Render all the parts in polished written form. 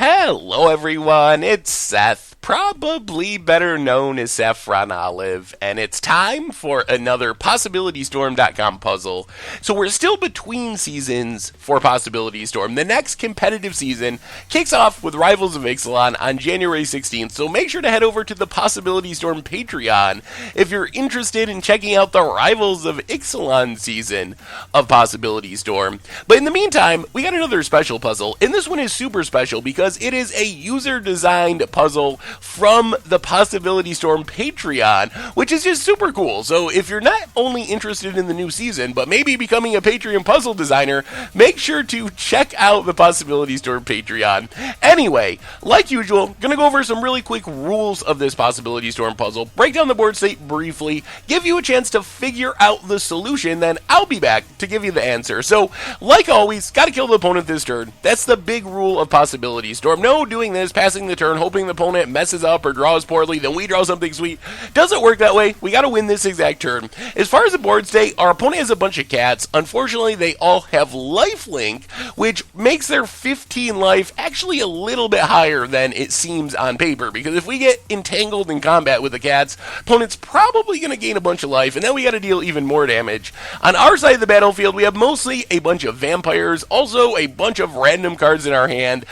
Hello everyone, it's Seth, probably better known as Saffron Olive, and it's time for another PossibilityStorm.com puzzle. So we're still between seasons for Possibility Storm. The next competitive season kicks off with Rivals of Ixalan on January 16th, so make sure to head over to the Possibility Storm Patreon if you're interested in checking out the Rivals of Ixalan season of Possibility Storm. But in the meantime, we got another special puzzle, and this one is super special because it is a user-designed puzzle from the Possibility Storm Patreon, which is just super cool. So if you're not only interested in the new season, but maybe becoming a Patreon puzzle designer, make sure to check out the Possibility Storm Patreon. Anyway, like usual, gonna go over some really quick rules of this Possibility Storm puzzle, break down the board state briefly, give you a chance to figure out the solution, then I'll be back to give you the answer. So, like always, gotta kill the opponent this turn. That's the big rule of Possibility Storm. No doing this, passing the turn, hoping the opponent messes up or draws poorly, then we draw something sweet. Doesn't work that way. We gotta win this exact turn. As far as the board state, our opponent has a bunch of cats. Unfortunately, they all have lifelink, which makes their 15 life actually a little bit higher than it seems on paper, because if we get entangled in combat with the cats, opponent's probably gonna gain a bunch of life, and then we gotta deal even more damage. On our side of the battlefield, we have mostly a bunch of vampires, also a bunch of random cards in our hand.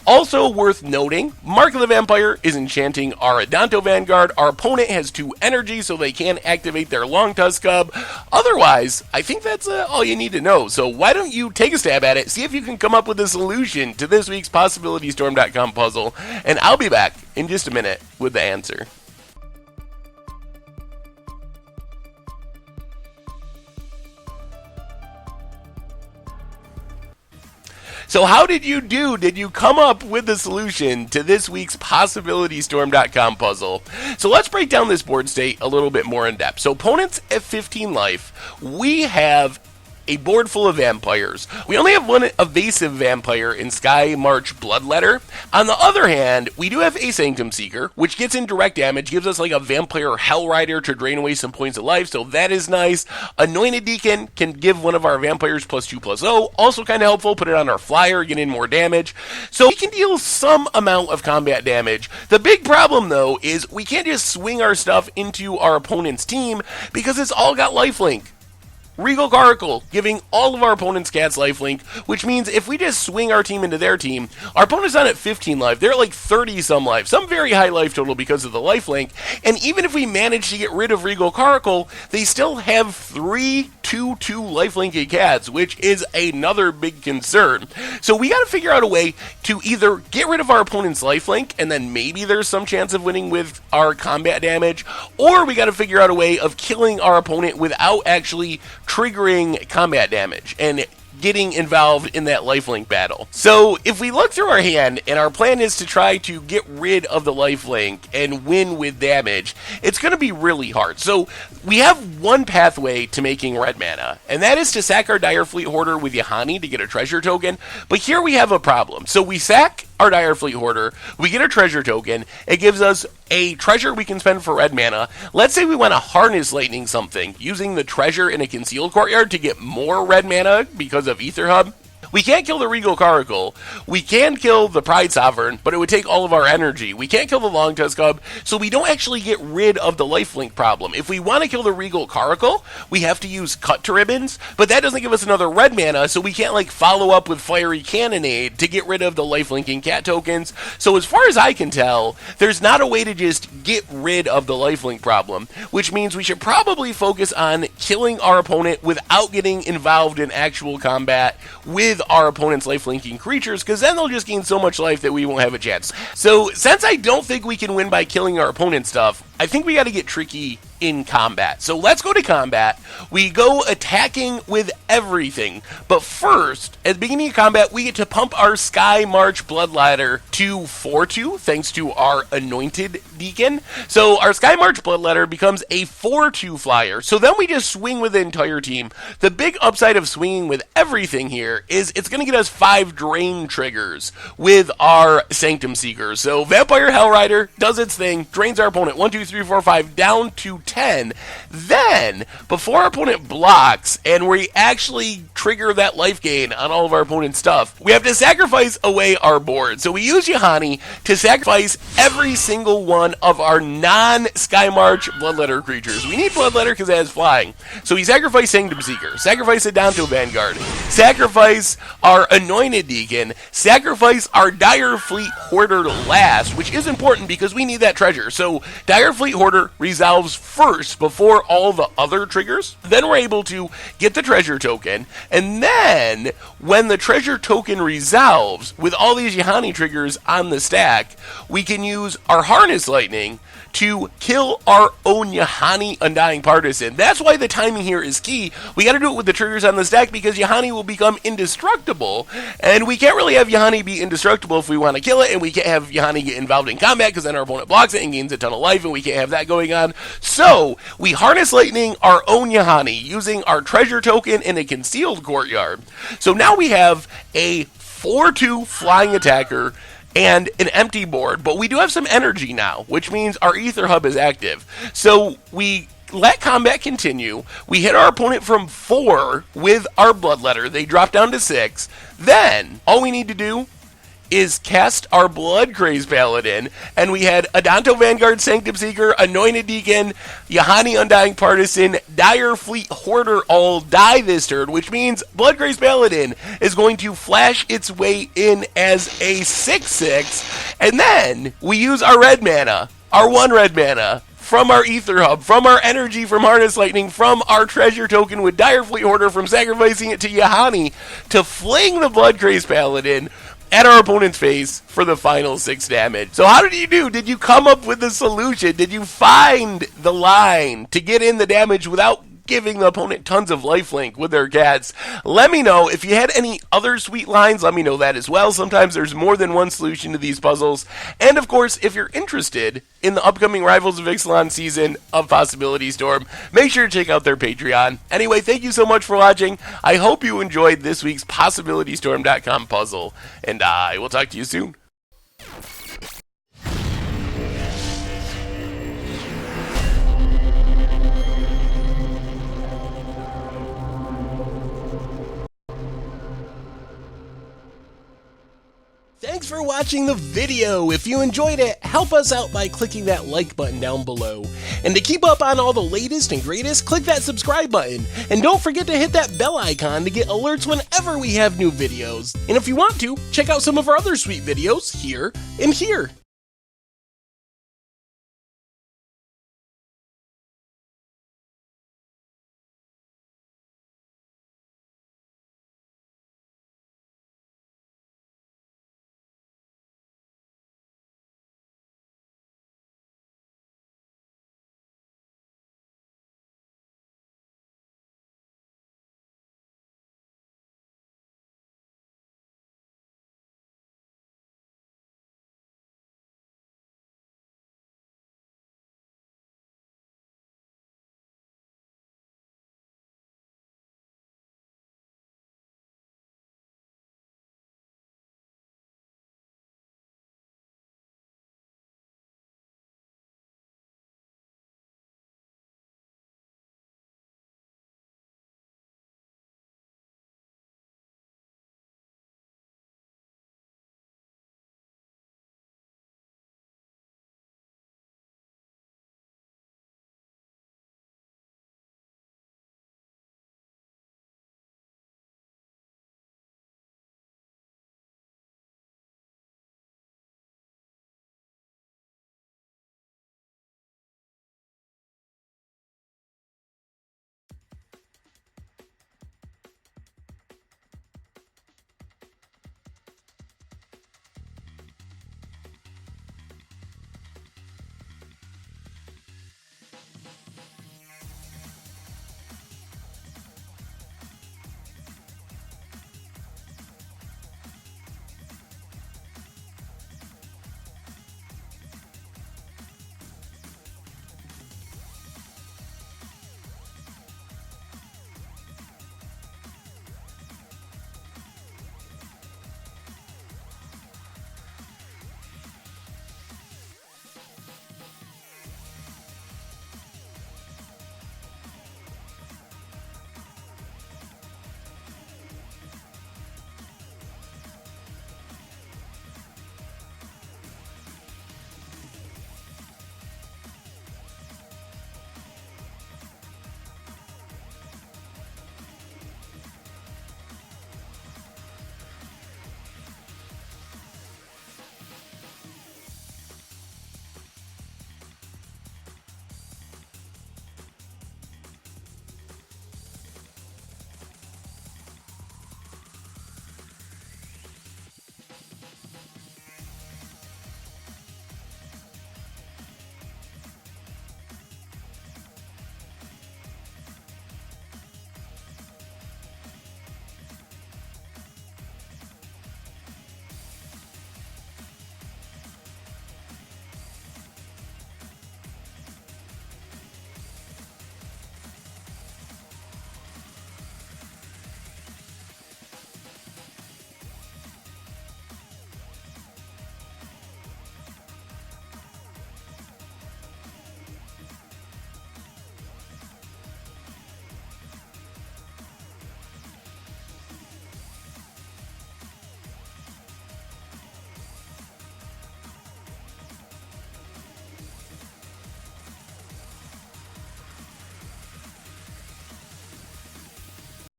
Also worth noting, Mark of the Vampire is enchanting our Adanto Vanguard. Our opponent has 2 energy, so they can activate their Long Tusk Cub. Otherwise, I think that's all you need to know. So why don't you take a stab at it, see if you can come up with a solution to this week's PossibilityStorm.com puzzle, and I'll be back in just a minute with the answer. So how did you do? Did you come up with the solution to this week's PossibilityStorm.com puzzle? So let's break down this board state a little bit more in depth. So opponents at 15 life, we have a board full of vampires. We only have one evasive vampire in Sky March Bloodletter. On the other hand, we do have a Sanctum Seeker, which gets in direct damage, gives us like a Vampire Hell Rider to drain away some points of life, so that is nice. Anointed Deacon can give one of our vampires +2/+0, also kind of helpful, put it on our flyer, get in more damage. So we can deal some amount of combat damage. The big problem though is we can't just swing our stuff into our opponent's team because it's all got lifelink. Regal Coracle, giving all of our opponent's cats lifelink, which means if we just swing our team into their team, our opponent's not at 15 life, they're at like 30 some life, some very high life total because of the lifelink, and even if we manage to get rid of Regal Coracle, they still have 3 2/2 lifelinky cats, which is another big concern. So we gotta figure out a way to either get rid of our opponent's lifelink, and then maybe there's some chance of winning with our combat damage, or we gotta figure out a way of killing our opponent without actually triggering combat damage and getting involved in that lifelink battle. So if we look through our hand and our plan is to try to get rid of the lifelink and win with damage, it's going to be really hard. So we have one pathway to making red mana, and that is to sack our Dire Fleet Hoarder with Yahani to get a treasure token. But here we have a problem. So we sack our Dire Fleet Hoarder, we get a treasure token, it gives us a treasure we can spend for red mana. Let's say we want to harness lightning something, using the treasure in a concealed courtyard to get more red mana because of Ether Hub. We can't kill the Regal Coracle. We can kill the Pride Sovereign, but it would take all of our energy. We can't kill the Long Tusk Cub, so we don't actually get rid of the lifelink problem. If we want to kill the Regal Coracle, we have to use Cut to Ribbons, but that doesn't give us another red mana, so we can't like follow up with Fiery Cannonade to get rid of the lifelinking cat tokens. So as far as I can tell, there's not a way to just get rid of the lifelink problem, which means we should probably focus on killing our opponent without getting involved in actual combat with our opponent's lifelinking creatures, because then they'll just gain so much life that we won't have a chance. So since I don't think we can win by killing our opponent's stuff, I think we got to get tricky in combat. So let's go to combat. We go attacking with everything. But first, at the beginning of combat, we get to pump our Sky March Bloodletter to 4/2, thanks to our Anointed Deacon. So our Sky March Bloodletter becomes a 4/2 flyer. So then we just swing with the entire team. The big upside of swinging with everything here is it's going to get us 5 drain triggers with our Sanctum Seekers. So Vampire Hell Rider does its thing, drains our opponent 1, 2, 3, 4, 5 down to 10. Then, before our opponent blocks and we actually trigger that life gain on all of our opponent's stuff, we have to sacrifice away our board. So we use Yahanni to sacrifice every single one of our non-Skymarch Bloodletter creatures. We need Bloodletter because it has flying. So we sacrifice Sanctum Seeker, sacrifice Adanto Vanguard, sacrifice our Anointed Deacon, sacrifice our Dire Fleet Hoarder last, which is important because we need that treasure. So Dire Fleet Hoarder resolves first before all the other triggers. Then we're able to get the treasure token, and then when the treasure token resolves with all these Yahanni triggers on the stack, we can use our Harness Lightning to kill our own Yahanni Undying Partisan. That's why the timing here is key. We got to do it with the triggers on the stack because Yahanni will become indestructible, and we can't really have Yahanni be indestructible if we want to kill it, and we can't have Yahanni get involved in combat because then our opponent blocks it and gains a ton of life, and we can't have that going on. So we Harness Lightning our own Yahanni using our treasure token in a Concealed Courtyard. So now we have a 4/2 flying attacker and an empty board, but we do have some energy now, which means our Aether Hub is active. So we let combat continue. We hit our opponent from 4 with our Bloodletter. They drop down to 6. Then all we need to do is cast our Bloodcrazed Paladin, and we had Adanto Vanguard, Sanctum Seeker, Anointed Deacon, Yahanni Undying Partisan, Dire Fleet Hoarder all die this turn, which means Bloodcrazed Paladin is going to flash its way in as a 6/6, and then we use our red mana, our 1 red mana, from our Aether Hub, from our energy from Harness Lightning, from our treasure token with Dire Fleet Hoarder, from sacrificing it to Yahanni, to fling the Bloodcrazed Paladin at our opponent's face for the final 6 damage. So how did you do? Did you come up with the solution? Did you find the line to get in the damage without giving the opponent tons of lifelink with their cats? Let me know. If you had any other sweet lines, let me know that as well. Sometimes there's more than one solution to these puzzles. And of course, if you're interested in the upcoming Rivals of Ixalan season of Possibility Storm, make sure to check out their Patreon. Anyway, thank you so much for watching. I hope you enjoyed this week's PossibilityStorm.com puzzle, and I will talk to you soon. Thanks for watching the video. If you enjoyed it, help us out by clicking that like button down below. And to keep up on all the latest and greatest, click that subscribe button. And don't forget to hit that bell icon to get alerts whenever we have new videos. And if you want to, check out some of our other sweet videos here and here.